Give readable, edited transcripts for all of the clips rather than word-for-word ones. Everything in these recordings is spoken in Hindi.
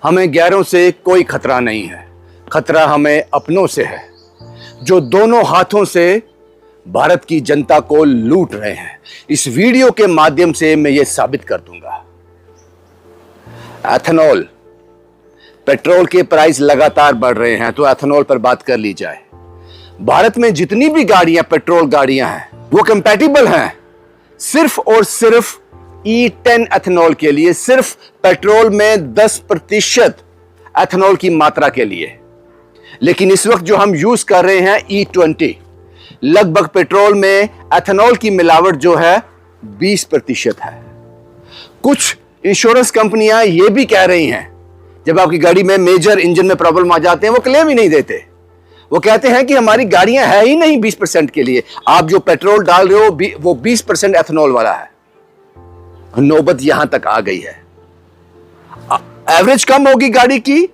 हमें गैरों से कोई खतरा नहीं है, खतरा हमें अपनों से है, जो दोनों हाथों से भारत की जनता को लूट रहे हैं। इस वीडियो के माध्यम से मैं ये साबित कर दूंगा। एथेनॉल, पेट्रोल के प्राइस लगातार बढ़ रहे हैं, तो एथेनॉल पर बात कर ली जाए। भारत में जितनी भी गाड़ियां पेट्रोल गाड़ियां हैं, वो कंपैटिबल हैं सिर्फ और सिर्फ E10 एथेनॉल के लिए, सिर्फ पेट्रोल में 10% एथेनॉल की मात्रा के लिए। लेकिन इस वक्त जो हम यूज कर रहे हैं E20, लगभग पेट्रोल में एथेनॉल की मिलावट जो है 20% है। कुछ इंश्योरेंस कंपनियां ये भी कह रही हैं, जब आपकी गाड़ी में मेजर इंजन में प्रॉब्लम आ जाते हैं, वो क्लेम ही नहीं देते। वो कहते हैं कि हमारी गाड़ियां है ही नहीं 20% के लिए, आप जो पेट्रोल डाल रहे हो वो 20% एथेनॉल वाला है। नौबत यहां तक आ गई है। एवरेज कम होगी गाड़ी की,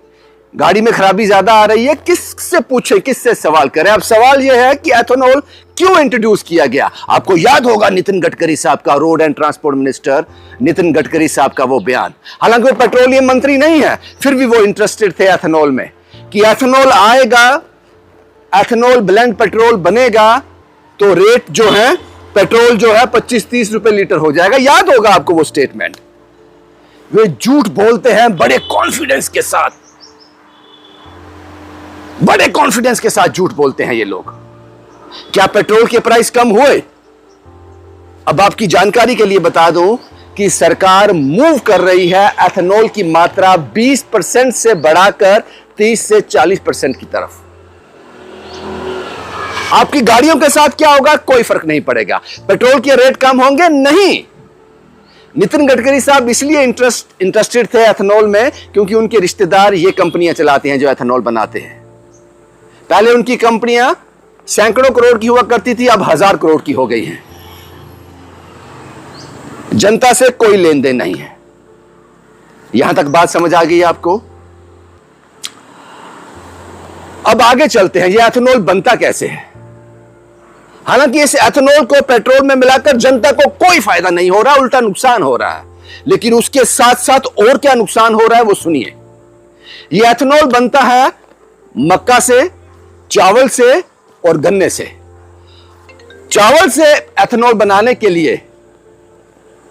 गाड़ी में खराबी ज्यादा आ रही है, किससे पूछे, किससे सवाल करें? अब सवाल यह है कि एथेनॉल क्यों इंट्रोड्यूस किया गया। आपको याद होगा नितिन गडकरी साहब का, road and transport minister Nitin Gadkari साहब का वो बयान। हालांकि वो पेट्रोलियम मंत्री नहीं है, फिर भी वो इंटरेस्टेड थे एथेनॉल में, कि एथेनॉल आएगा, एथेनॉल ब्लेंड पेट्रोल बनेगा तो रेट जो है पेट्रोल जो है 25-30 रुपए लीटर हो जाएगा। याद होगा आपको वो स्टेटमेंट। वे झूठ बोलते हैं बड़े कॉन्फिडेंस के साथ, बड़े कॉन्फिडेंस के साथ झूठ बोलते हैं ये लोग। क्या पेट्रोल के प्राइस कम हुए? अब आपकी जानकारी के लिए बता दूं कि सरकार मूव कर रही है एथेनॉल की मात्रा 20% से बढ़ाकर 30 से 40% की तरफ। आपकी गाड़ियों के साथ क्या होगा? कोई फर्क नहीं पड़ेगा। पेट्रोल के रेट कम होंगे? नहीं। नितिन गडकरी साहब इसलिए इंटरेस्टेड थे एथेनॉल में क्योंकि उनके रिश्तेदार ये कंपनियां चलाते हैं जो एथेनॉल बनाते हैं। पहले उनकी कंपनियां सैकड़ों करोड़ की हुआ करती थी, अब 1000 करोड़ की हो गई हैं। जनता से कोई लेन देन नहीं है। यहां तक बात समझ आ गई आपको? अब आगे चलते हैं, यह एथेनॉल बनता कैसे है। हालांकि इस एथेनॉल को पेट्रोल में मिलाकर जनता को कोई फायदा नहीं हो रहा, उल्टा नुकसान हो रहा है। लेकिन उसके साथ साथ और क्या नुकसान हो रहा है वो सुनिए। यह एथेनॉल बनता है मक्का से, चावल से और गन्ने से। चावल से एथेनॉल बनाने के लिए,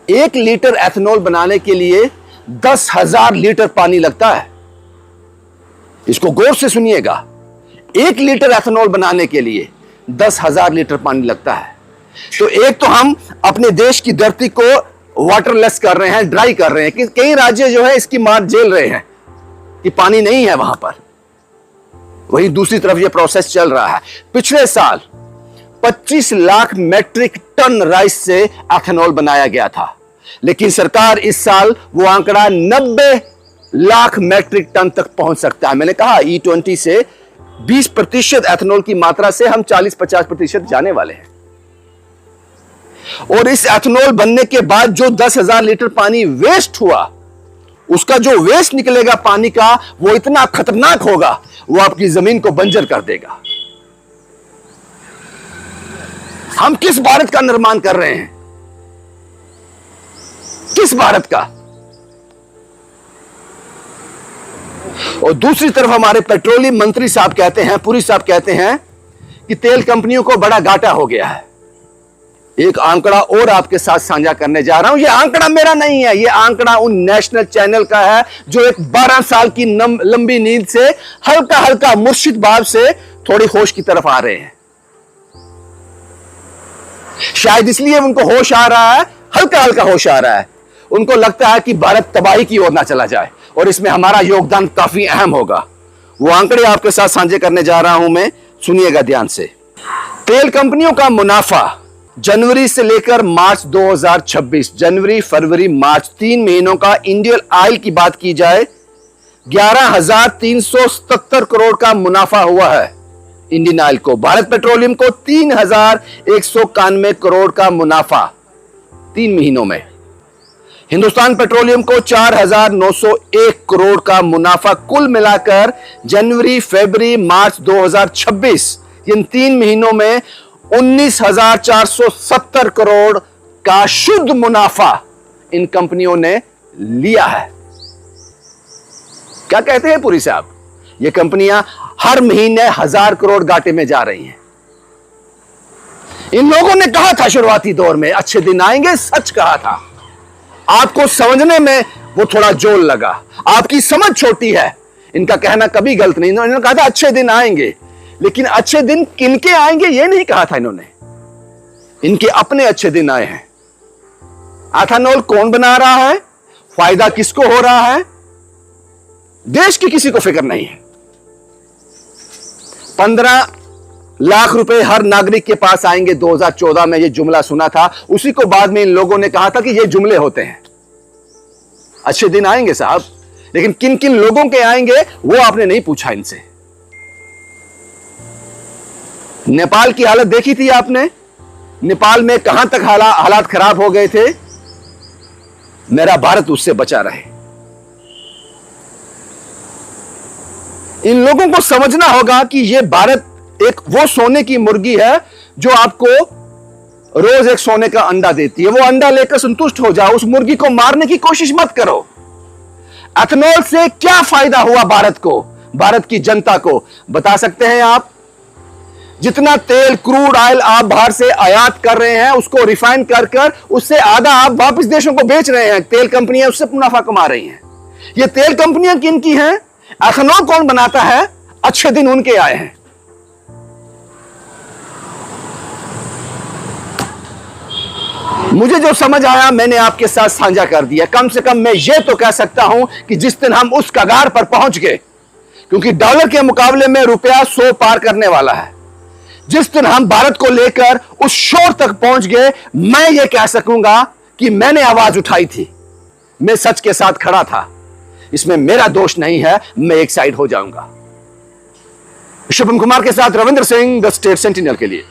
1 लीटर एथेनॉल बनाने के लिए 10,000 लीटर पानी लगता है। इसको गौर से सुनिएगा। 1 लीटर एथेनॉल बनाने के लिए 10,000 लीटर पानी लगता है। तो एक तो हम अपने देश की धरती को वाटरलेस कर रहे हैं, ड्राई कर रहे हैं, कि कई राज्य जो है इसकी मार झेल रहे हैं कि पानी नहीं है वहां पर। वहीं दूसरी तरफ यह प्रोसेस चल रहा है। पिछले साल 25 लाख मैट्रिक टन राइस से एथेनॉल बनाया गया था, लेकिन सरकार इस साल वो आंकड़ा 90 लाख मैट्रिक टन तक पहुंच सकता है। मैंने कहा E20 से 20% एथेनॉल की मात्रा से हम 40-50% जाने वाले हैं। और इस एथेनॉल बनने के बाद जो 10,000 लीटर पानी वेस्ट हुआ, उसका जो वेस्ट निकलेगा पानी का, वो इतना खतरनाक होगा, वो आपकी जमीन को बंजर कर देगा। हम किस भारत का निर्माण कर रहे हैं? किस भारत का? और दूसरी तरफ हमारे पेट्रोलियम मंत्री साहब कहते हैं, पुरी साहब कहते हैं कि तेल कंपनियों को बड़ा घाटा हो गया है। एक आंकड़ा और आपके साथ साझा करने जा रहा हूं। यह आंकड़ा मेरा नहीं है, यह आंकड़ा उन नेशनल चैनल का है जो एक 12 साल की लंबी नींद से हल्का हल्का मुर्शिद बाब से थोड़ी होश की तरफ आ रहे हैं। शायद इसलिए उनको होश आ रहा है, हल्का हल्का होश आ रहा है। उनको लगता है कि भारत तबाही की ओर ना चला जाए और इसमें हमारा योगदान काफी अहम होगा। वो आंकड़े आपके साथ साझे करने जा रहा हूं मैं, सुनिएगा ध्यान से। तेल कंपनियों का मुनाफा जनवरी से लेकर मार्च 2026, जनवरी, फरवरी, मार्च 3 महीनों का इंडियन ऑयल की बात की जाए, 11,377 करोड़ का मुनाफा हुआ है इंडियन ऑयल को। भारत पेट्रोलियम को 3,191 करोड़ का मुनाफा 3 महीनों में। हिंदुस्तान पेट्रोलियम को 4,901 करोड़ का मुनाफा। कुल मिलाकर जनवरी, फरवरी, मार्च 2026 इन 3 महीनों में 19,470 करोड़ का शुद्ध मुनाफा इन कंपनियों ने लिया है। क्या कहते हैं पुरी साहब? ये कंपनियां हर महीने 1000 करोड़ घाटे में जा रही हैं। इन लोगों ने कहा था शुरुआती दौर में अच्छे दिन आएंगे, सच कहा था। आपको समझने में वो थोड़ा जोल लगा, आपकी समझ छोटी है। इनका कहना कभी गलत नहीं। इन्होंने कहा था अच्छे दिन आएंगे, लेकिन अच्छे दिन किनके आएंगे ये नहीं कहा था इन्होंने। इनके अपने अच्छे दिन आए हैं। एथेनॉल कौन बना रहा है, फायदा किसको हो रहा है, देश की किसी को फिक्र नहीं है। 15 लाख रुपए हर नागरिक के पास आएंगे 2014 में, ये जुमला सुना था। उसी को बाद में इन लोगों ने कहा था कि ये जुमले होते हैं। अच्छे दिन आएंगे साहब, लेकिन किन किन लोगों के आएंगे वो आपने नहीं पूछा इनसे। नेपाल की हालत देखी थी आपने? नेपाल में कहां तक हालात खराब हो गए थे। मेरा भारत उससे बचा रहे। इन लोगों को समझना होगा कि यह भारत एक वो सोने की मुर्गी है जो आपको रोज एक सोने का अंडा देती है। वो अंडा लेकर संतुष्ट हो जाओ, उस मुर्गी को मारने की कोशिश मत करो। एथेनॉल से क्या फायदा हुआ भारत को, भारत की जनता को, बता सकते हैं आप? जितना तेल, क्रूड ऑयल आप बाहर से आयात कर रहे हैं, उसको रिफाइन कर उससे आधा आप वापस देशों को बेच रहे हैं। तेल कंपनियां उससे मुनाफा कमा रही हैं। ये तेल कंपनियां किन की हैं? एथेनॉल कौन बनाता है? अच्छे दिन उनके आए हैं। मुझे जो समझ आया मैंने आपके साथ साझा कर दिया। कम से कम मैं ये तो कह सकता हूं कि जिस दिन हम उस कगार पर पहुंच गए, क्योंकि डॉलर के मुकाबले में रुपया 100 पार करने वाला है, जिस दिन हम भारत को लेकर उस शोर तक पहुंच गए, मैं ये कह सकूंगा कि मैंने आवाज उठाई थी, मैं सच के साथ खड़ा था। इसमें मेरा दोष नहीं है, मैं एक साइड हो जाऊंगा। शुभम कुमार के साथ Ravindra Singh, the state sentinel के लिए।